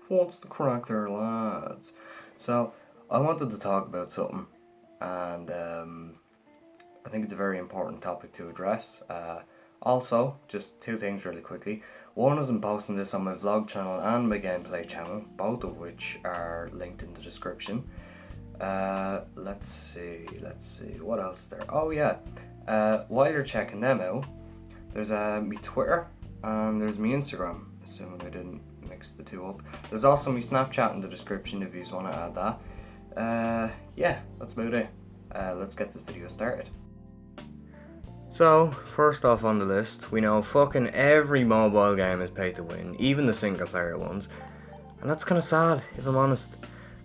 What's the crack there, lads? So, I wanted to talk about something, and I think it's a very important topic to address. Also, just two things really quickly. One is I'm posting this on my vlog channel and my gameplay channel, both of which are linked in the description. Let's see, what else is there? Oh yeah, while you're checking them out, there's me Twitter and there's me Instagram, assuming I didn't mix the two up. There's also me Snapchat in the description if you just want to add that. Yeah, that's about it. Let's get this video started. So, first off on the list, we know fucking every mobile game is pay to win, even the single player ones. And that's kinda sad, if I'm honest.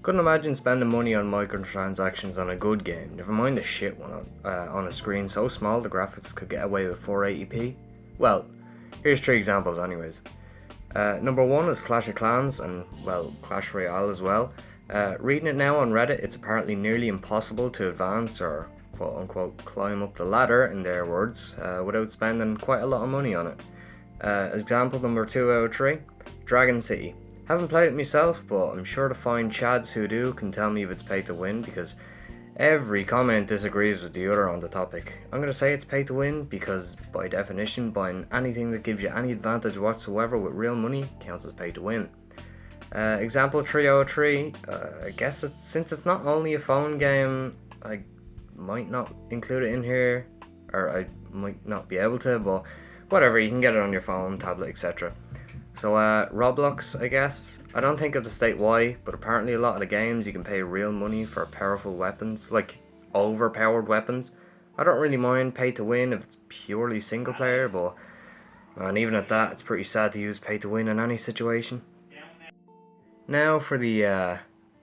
Couldn't imagine spending money on microtransactions on a good game, never mind the shit one on a screen so small the graphics could get away with 480p. Well, here's three examples anyways. Number one is Clash of Clans and, well, Clash Royale as well. Reading it now on Reddit, it's apparently nearly impossible to advance or quote unquote climb up the ladder, in their words, without spending quite a lot of money on it. Example number 2 out of 3, Dragon City. Haven't played it myself, but I'm sure to find chads who do can tell me if it's pay to win, because every comment disagrees with the other on the topic. I'm going to say it's pay to win because by definition buying anything that gives you any advantage whatsoever with real money counts as pay to win. Example 303, I guess since it's not only a phone game, I might not include it in here, or I might not be able to, but whatever, you can get it on your phone, tablet, etc. So Roblox, I guess. I don't think of the state why, but apparently a lot of the games you can pay real money for powerful weapons, like overpowered weapons. I don't really mind pay to win if it's purely single player, but man, even at that, it's pretty sad to use pay to win in any situation. Now for the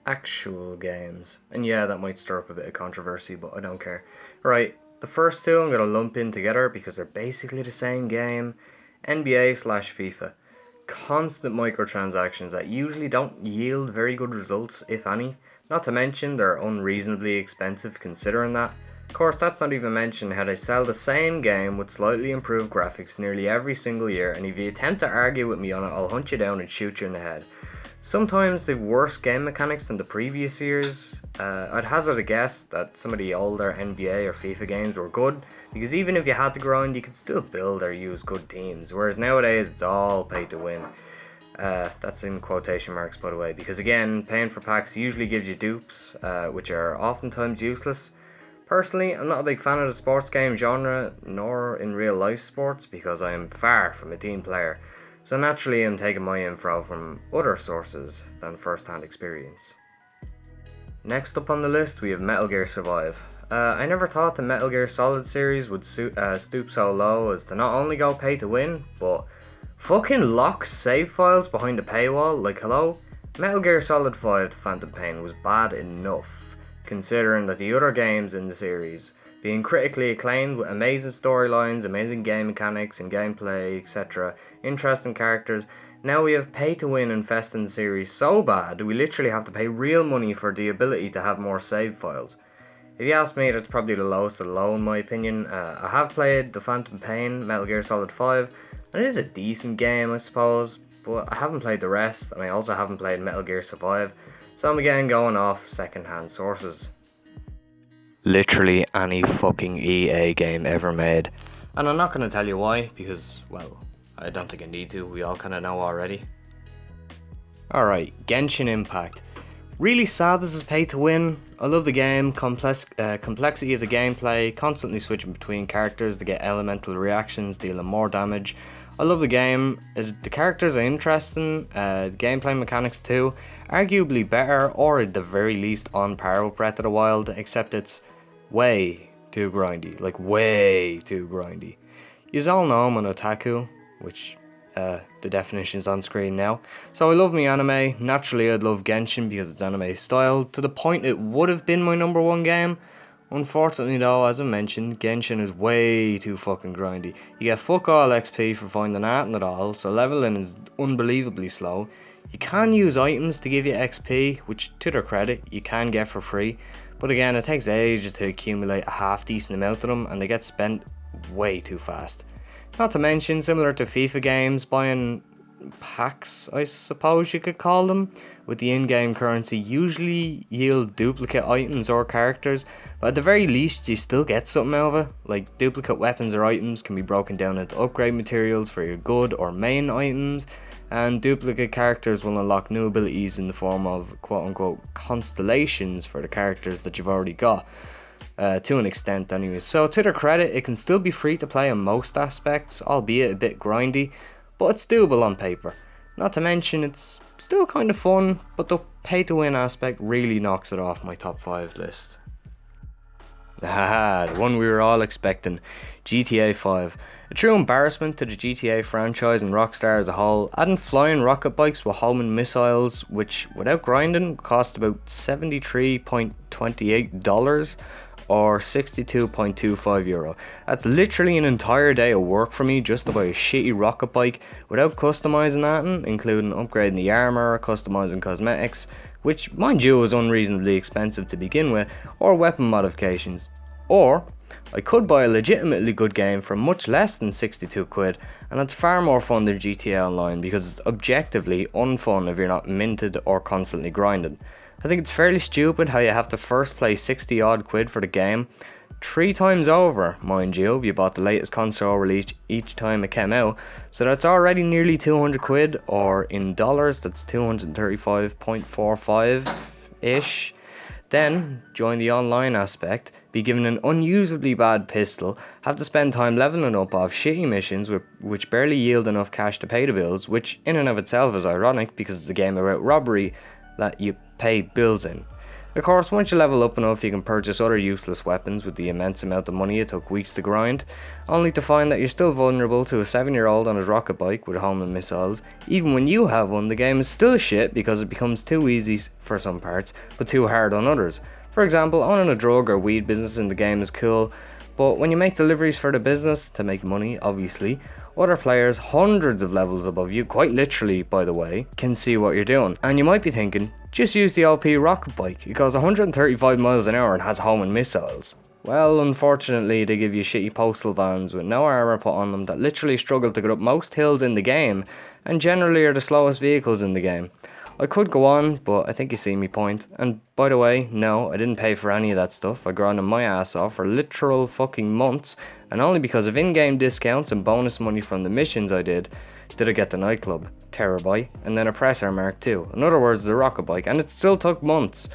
actual games, and yeah, that might stir up a bit of controversy, but I don't care. Right, the first two I'm going to lump in together because they're basically the same game. NBA/FIFA. Constant microtransactions that usually don't yield very good results, if any. Not to mention they're unreasonably expensive considering that. Of course, that's not even mentioning how they sell the same game with slightly improved graphics nearly every single year, and if you attempt to argue with me on it, I'll hunt you down and shoot you in the head. Sometimes they've worse game mechanics than the previous years. I'd hazard a guess that some of the older NBA or FIFA games were good, because even if you had to grind, you could still build or use good teams, whereas nowadays it's all pay to win. That's in quotation marks, by the way, because again, paying for packs usually gives you dupes, which are oftentimes useless. Personally, I'm not a big fan of the sports game genre, nor in real life sports, because I am far from a team player. So naturally I'm taking my info from other sources than first-hand experience. Next up on the list we have Metal Gear Survive. I never thought the Metal Gear Solid series would stoop so low as to not only go pay to win, but fucking lock save files behind a paywall. Like, hello? Metal Gear Solid 5 The Phantom Pain was bad enough, considering that the other games in the series, being critically acclaimed with amazing storylines, amazing game mechanics and gameplay, etc., interesting characters, now we have pay to win infesting the series so bad we literally have to pay real money for the ability to have more save files. If you ask me, that's probably the lowest of the low in my opinion. I have played The Phantom Pain, Metal Gear Solid 5, and it is a decent game I suppose, but I haven't played the rest, and I also haven't played Metal Gear Survive, so I'm again going off second-hand sources. Literally any fucking EA game ever made. And I'm not going to tell you why, because, well, I don't think I need to, we all kind of know already. Alright, Genshin Impact. Really sad this is pay to win. I love the game, complexity of the gameplay, constantly switching between characters to get elemental reactions, dealing more damage. I love the game, the characters are interesting, the gameplay mechanics too, arguably better, or at the very least on par with Breath of the Wild, except it's way too grindy, like way too grindy. Yous all know I'm an otaku, which the definition's on screen now. So I love me anime. Naturally I'd love Genshin because it's anime style, to the point it would have been my number one game. Unfortunately though, as I mentioned, Genshin is way too fucking grindy. You get fuck all XP for finding anything at all, so leveling is unbelievably slow. You can use items to give you XP, which to their credit, you can get for free. But again, it takes ages to accumulate a half decent amount of them, and they get spent way too fast. Not to mention, similar to FIFA games, buying packs, I suppose you could call them, with the in-game currency usually yield duplicate items or characters, but at the very least you still get something out of it. Like duplicate weapons or items can be broken down into upgrade materials for your good or main items, and duplicate characters will unlock new abilities in the form of quote-unquote constellations for the characters that you've already got. To an extent anyway. So to their credit, it can still be free to play in most aspects, albeit a bit grindy, but it's doable on paper. Not to mention it's still kind of fun, but the pay to win aspect really knocks it off my top 5 list. Haha, the one we were all expecting, GTA 5. A true embarrassment to the GTA franchise and Rockstar as a whole, adding flying rocket bikes with homing missiles, which without grinding cost about $73.28 or €62.25. That's literally an entire day of work for me just to buy a shitty rocket bike without customizing that, including upgrading the armor, customizing cosmetics, which mind you was unreasonably expensive to begin with, or weapon modifications. Or I could buy a legitimately good game for much less than 62 quid, and it's far more fun than GTA Online because it's objectively unfun if you're not minted or constantly grinding. I think it's fairly stupid how you have to first pay 60 odd quid for the game, 3 times over, mind you, if you bought the latest console release each time it came out, so that's already nearly 200 quid, or in dollars that's 235.45-ish. Then, join the online aspect, be given an unusably bad pistol, have to spend time leveling up off shitty missions which barely yield enough cash to pay the bills, which in and of itself is ironic because it's a game about robbery that you pay bills in. Of course, once you level up enough, you can purchase other useless weapons with the immense amount of money it took weeks to grind, only to find that you're still vulnerable to a 7-year-old on his rocket bike with homing missiles. Even when you have one, the game is still shit because it becomes too easy for some parts, but too hard on others. For example, owning a drug or weed business in the game is cool, but when you make deliveries for the business, to make money obviously, other players hundreds of levels above you, quite literally by the way, can see what you're doing. And you might be thinking, just use the OP rocket bike, it goes 135 miles an hour and has homing missiles. Well, unfortunately they give you shitty postal vans with no armour put on them that literally struggle to get up most hills in the game, and generally are the slowest vehicles in the game. I could go on, but I think you see me point. And by the way, no, I didn't pay for any of that stuff. I grinded my ass off for literal fucking months, and only because of in-game discounts and bonus money from the missions I did I get the nightclub, Terabyte, and then a Presser Mark II. In other words, the rocket bike, and it still took months.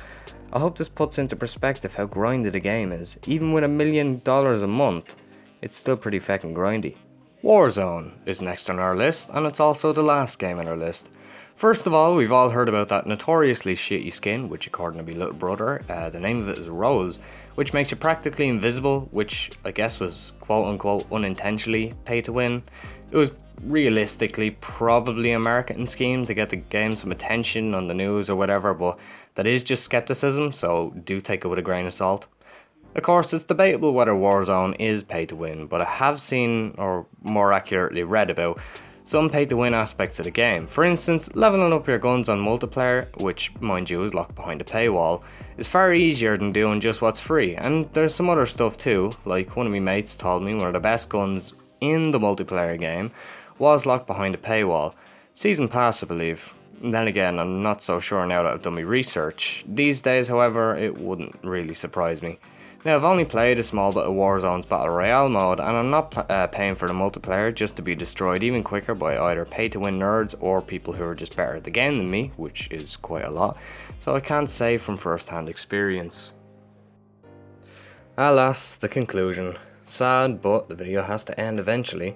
I hope this puts into perspective how grindy the game is. Even with $1 million a month, it's still pretty fucking grindy. Warzone is next on our list, and it's also the last game on our list. First of all, we've all heard about that notoriously shitty skin, which according to my little brother, the name of it is Rose, which makes you practically invisible, which I guess was quote-unquote unintentionally pay to win. It was realistically probably a marketing scheme to get the game some attention on the news or whatever, but that is just skepticism, so do take it with a grain of salt. Of course, it's debatable whether Warzone is pay to win, but I have seen, or more accurately read about, some pay to win aspects of the game. For instance, leveling up your guns on multiplayer, which mind you is locked behind a paywall, is far easier than doing just what's free, and there's some other stuff too, like one of my mates told me one of the best guns in the multiplayer game was locked behind a paywall. Season Pass, I believe. Then again, I'm not so sure now that I've done my research. These days, however, it wouldn't really surprise me. Now, I've only played a small bit of Warzone's Battle Royale mode, and I'm not paying for the multiplayer just to be destroyed even quicker by either pay-to-win nerds or people who are just better at the game than me, which is quite a lot, so I can't say from first-hand experience. Alas, the conclusion. Sad, but the video has to end eventually.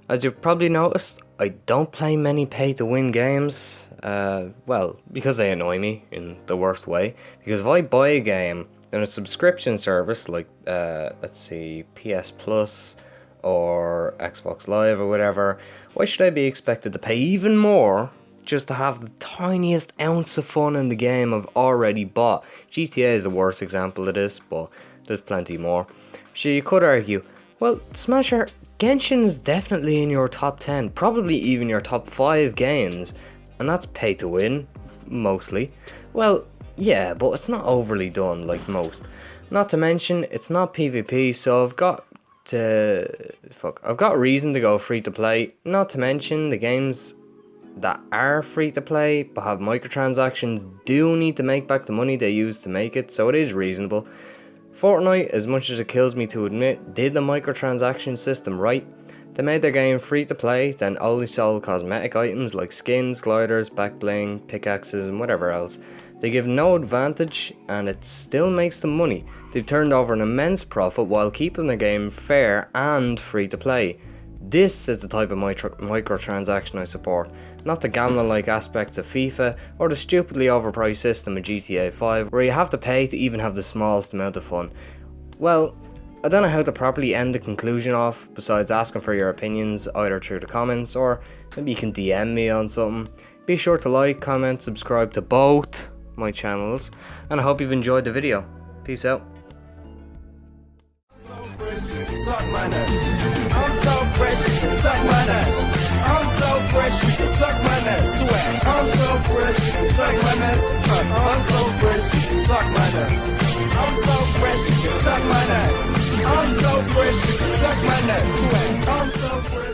As you've probably noticed, I don't play many pay-to-win games, well, because they annoy me in the worst way, because if I buy a game in a subscription service like, let's see, PS Plus or Xbox Live or whatever, why should I be expected to pay even more just to have the tiniest ounce of fun in the game I've already bought? GTA is the worst example of this, but there's plenty more. So you could argue, well, Smasher, Genshin is definitely in your top 10, probably even your top 5 games, and that's pay to win, mostly. Well, yeah, but it's not overly done like most. Not to mention, it's not PvP, so I've got reason to go free to play. Not to mention, the game's that are free to play but have microtransactions do need to make back the money they used to make it, so it is reasonable. Fortnite, as much as it kills me to admit, did the microtransaction system right. They made their game free to play, then only sold cosmetic items like skins, gliders, back bling, pickaxes and whatever else. They give no advantage and it still makes them money. They've turned over an immense profit while keeping the game fair and free to play. This is the type of microtransaction I support, not the gambling-like aspects of FIFA or the stupidly overpriced system of GTA 5 where you have to pay to even have the smallest amount of fun. Well, I don't know how to properly end the conclusion off besides asking for your opinions either through the comments or maybe you can DM me on something. Be sure to like, comment, subscribe to both my channels, and I hope you've enjoyed the video. Peace out. Suck my nuts. I'm so fresh, you can suck my nuts. I'm so fresh, you can suck my nuts. Swag. I'm so fresh, you can suck my nuts. I'm so fresh, you can suck my nuts. I'm so fresh, you can suck my nuts. I'm so fresh, you can suck my nuts. Swag. I'm so fresh.